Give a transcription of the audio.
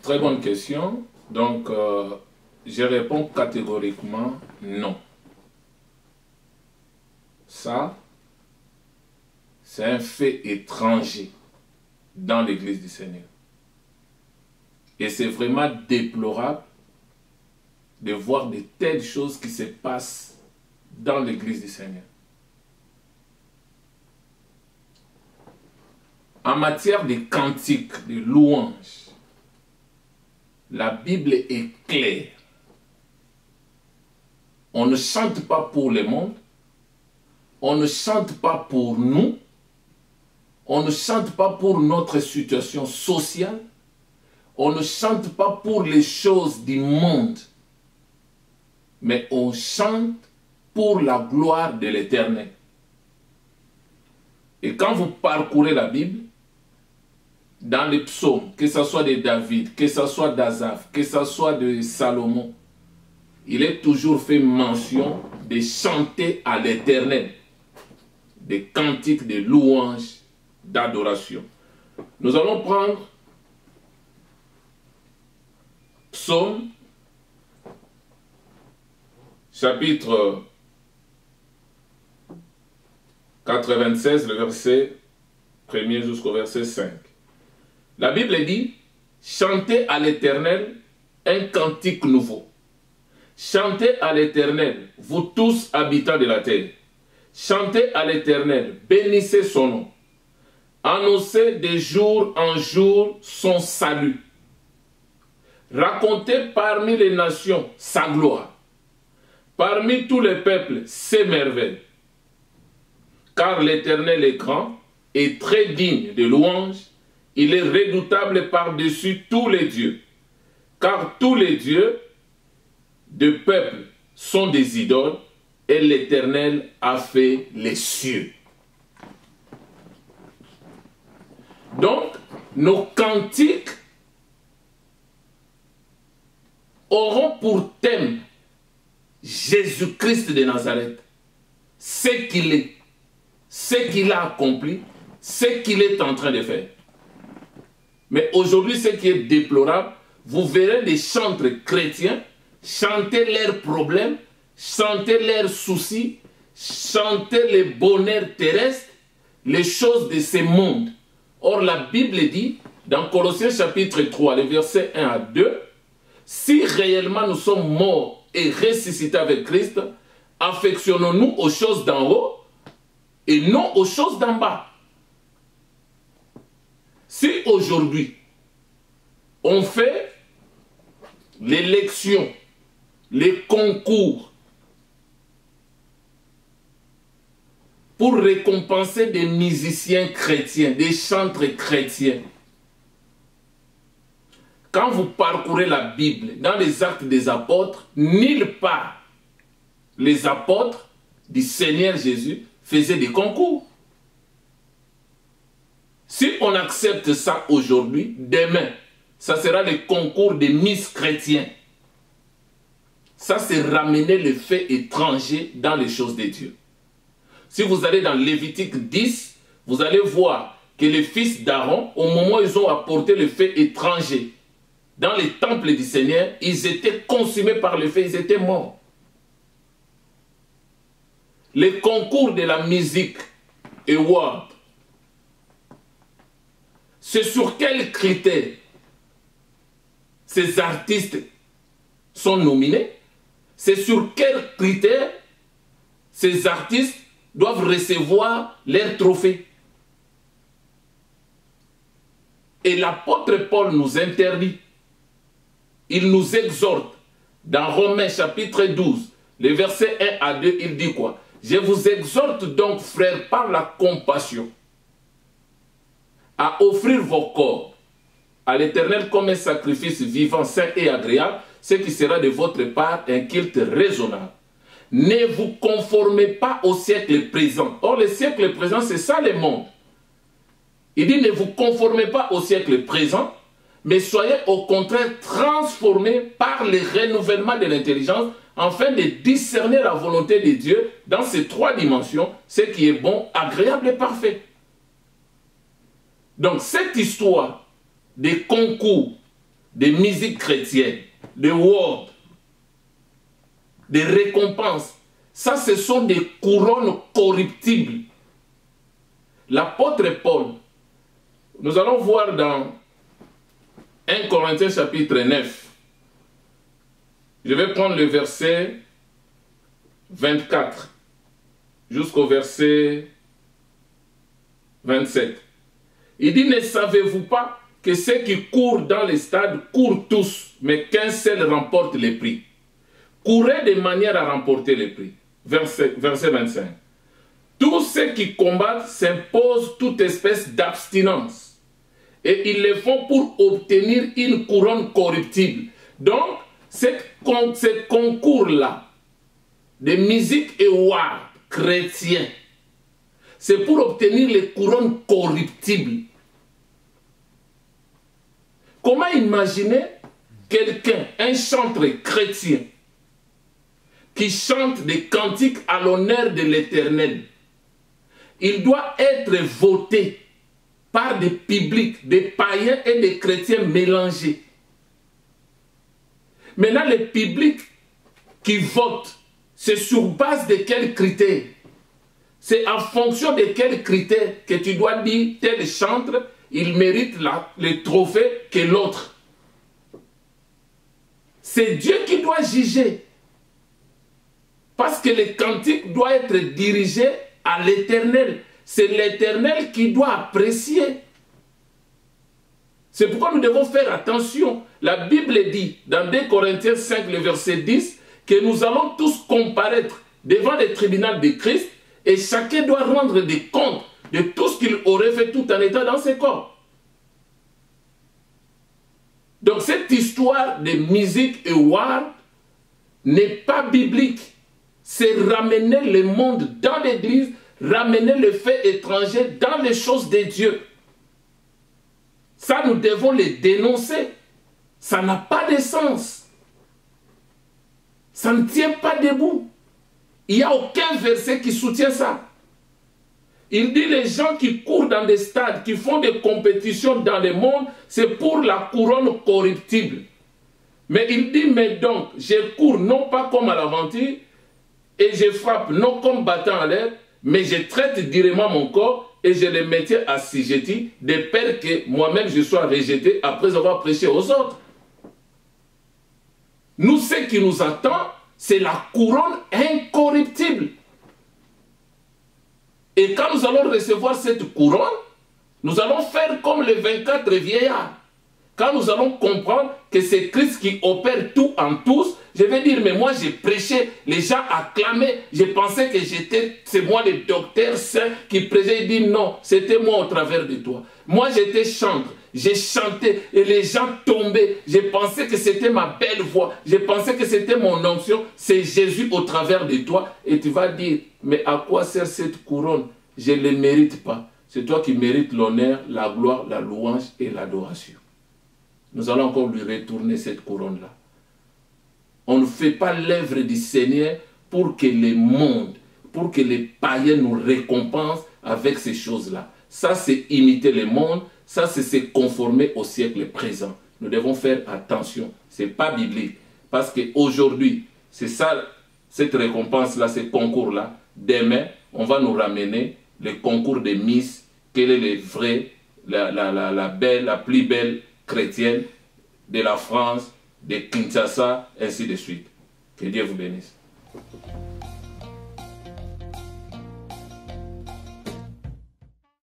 Très bonne question. Donc, je réponds catégoriquement non. Ça, c'est un fait étranger dans l'Église du Seigneur. Et c'est vraiment déplorable de voir de telles choses qui se passent dans l'Église du Seigneur. En matière de cantiques, de louanges, la Bible est claire. On ne chante pas pour le monde, on ne chante pas pour nous, on ne chante pas pour notre situation sociale, on ne chante pas pour les choses du monde, mais on chante pour la gloire de l'Éternel. Et quand vous parcourez la Bible, dans les psaumes, que ce soit de David, que ce soit d'Asaph, que ce soit de Salomon, il est toujours fait mention de chanter à l'Éternel, des cantiques de louanges, d'adoration. Nous allons prendre Psaume, chapitre 96, le verset 1er jusqu'au verset 5. La Bible dit, chantez à l'Éternel un cantique nouveau. Chantez à l'Éternel, vous tous habitants de la terre. Chantez à l'Éternel, bénissez son nom. Annoncez de jour en jour son salut. Racontez parmi les nations sa gloire. Parmi tous les peuples ses merveilles. Car l'Éternel est grand et très digne de louange. Il est redoutable par-dessus tous les dieux. Car tous les dieux de peuple sont des idoles et l'Éternel a fait les cieux. Donc, nos cantiques auront pour thème Jésus-Christ de Nazareth, ce qu'il est, ce qu'il a accompli, ce qu'il est en train de faire. Mais aujourd'hui, ce qui est déplorable, vous verrez des chantres chrétiens chanter leurs problèmes, chanter leurs soucis, chanter les bonheurs terrestres, les choses de ce monde. Or, la Bible dit, dans Colossiens chapitre 3, les versets 1 à 2, si réellement nous sommes morts et ressuscités avec Christ, affectionnons-nous aux choses d'en haut et non aux choses d'en bas. Si aujourd'hui, on fait l'élection, les concours, pour récompenser des musiciens chrétiens, des chantres chrétiens, quand vous parcourez la Bible, dans les actes des apôtres, nulle part les apôtres du Seigneur Jésus faisaient des concours. Si on accepte ça aujourd'hui, demain, ça sera le concours des Miss chrétiens. Ça, c'est ramener les faits étrangers dans les choses de Dieu. Si vous allez dans Lévitique 10, vous allez voir que les fils d'Aaron, au moment où ils ont apporté les faits étrangers dans les temples du Seigneur, ils étaient consumés par le feu, ils étaient morts. Les concours de la musique award, c'est sur quels critères ces artistes sont nominés? C'est sur quels critères ces artistes doivent recevoir leurs trophées? Et l'apôtre Paul nous interdit, il nous exhorte, dans Romains chapitre 12, les versets 1 à 2, il dit quoi? Je vous exhorte donc, frères, par la compassion, à offrir vos corps à l'Éternel comme un sacrifice vivant, saint et agréable, ce qui sera de votre part un culte raisonnable. Ne vous conformez pas au siècle présent. Or, le siècle présent, c'est ça le monde. Il dit, ne vous conformez pas au siècle présent, mais soyez au contraire transformés par le renouvellement de l'intelligence afin de discerner la volonté de Dieu dans ces trois dimensions, ce qui est bon, agréable et parfait. Donc cette histoire des concours, des musiques chrétiennes, des words, des récompenses, ça ce sont des couronnes corruptibles. L'apôtre Paul, nous allons voir dans 1 Corinthiens chapitre 9, je vais prendre le verset 24 jusqu'au verset 27. Il dit, ne savez-vous pas que ceux qui courent dans les stades courent tous, mais qu'un seul remporte les prix. Courez de manière à remporter les prix. Verset 25. Tous ceux qui combattent s'imposent toute espèce d'abstinence. Et ils le font pour obtenir une couronne corruptible. Donc, ce concours-là, de musique et war chrétien, c'est pour obtenir les couronnes corruptibles. Comment imaginer quelqu'un, un chanteur chrétien, qui chante des cantiques à l'honneur de l'Éternel? Il doit être voté par des publics, des païens et des chrétiens mélangés. Maintenant, les publics qui votent, c'est sur base de quels critères? C'est en fonction de quels critères que tu dois dire tel chanteur, il mérite le trophée que l'autre. C'est Dieu qui doit juger. Parce que le cantique doit être dirigé à l'Éternel. C'est l'Éternel qui doit apprécier. C'est pourquoi nous devons faire attention. La Bible dit, dans 2 Corinthiens 5, le verset 10, que nous allons tous comparaître devant le tribunal de Christ et chacun doit rendre des comptes de tout ce qu'il aurait fait tout en étant dans ses corps. Donc cette histoire de musique et war n'est pas biblique. C'est ramener le monde dans l'église, ramener le fait étranger dans les choses de Dieu. Ça, nous devons les dénoncer. Ça n'a pas de sens. Ça ne tient pas debout. Il n'y a aucun verset qui soutient ça. Il dit les gens qui courent dans des stades, qui font des compétitions dans le monde, c'est pour la couronne corruptible. Mais il dit, mais donc, je cours non pas comme à l'aventure, et je frappe non comme battant à l'air, mais je traite directement mon corps et je le mettais assujetti, de peur que moi-même je sois rejeté après avoir prêché aux autres. Nous, ce qui nous attend, c'est la couronne incorruptible. Et quand nous allons recevoir cette couronne, nous allons faire comme les 24 vieillards. Quand nous allons comprendre que c'est Christ qui opère tout en tous, je vais dire, mais moi j'ai prêché, les gens acclamaient, je pensais que c'est moi le docteur saint qui prêchait, il dit non, c'était moi au travers de toi. Moi j'étais chanteur, j'ai chanté et les gens tombaient, je pensais que c'était ma belle voix, je pensais que c'était mon onction, c'est Jésus au travers de toi. Et tu vas dire, mais à quoi sert cette couronne? Je ne le mérite pas. C'est toi qui mérites l'honneur, la gloire, la louange et l'adoration. Nous allons encore lui retourner cette couronne-là. On ne fait pas l'œuvre du Seigneur pour que le monde, pour que les païens nous récompensent avec ces choses-là. Ça, c'est imiter le monde, ça, c'est se conformer au siècle présent. Nous devons faire attention. Ce n'est pas biblique. Parce qu'aujourd'hui, c'est ça, cette récompense-là, ce concours-là. Demain, on va nous ramener le concours de Miss. Quelle est le vrai, la plus belle chrétienne de la France, de Kinshasa, ainsi de suite. Que Dieu vous bénisse.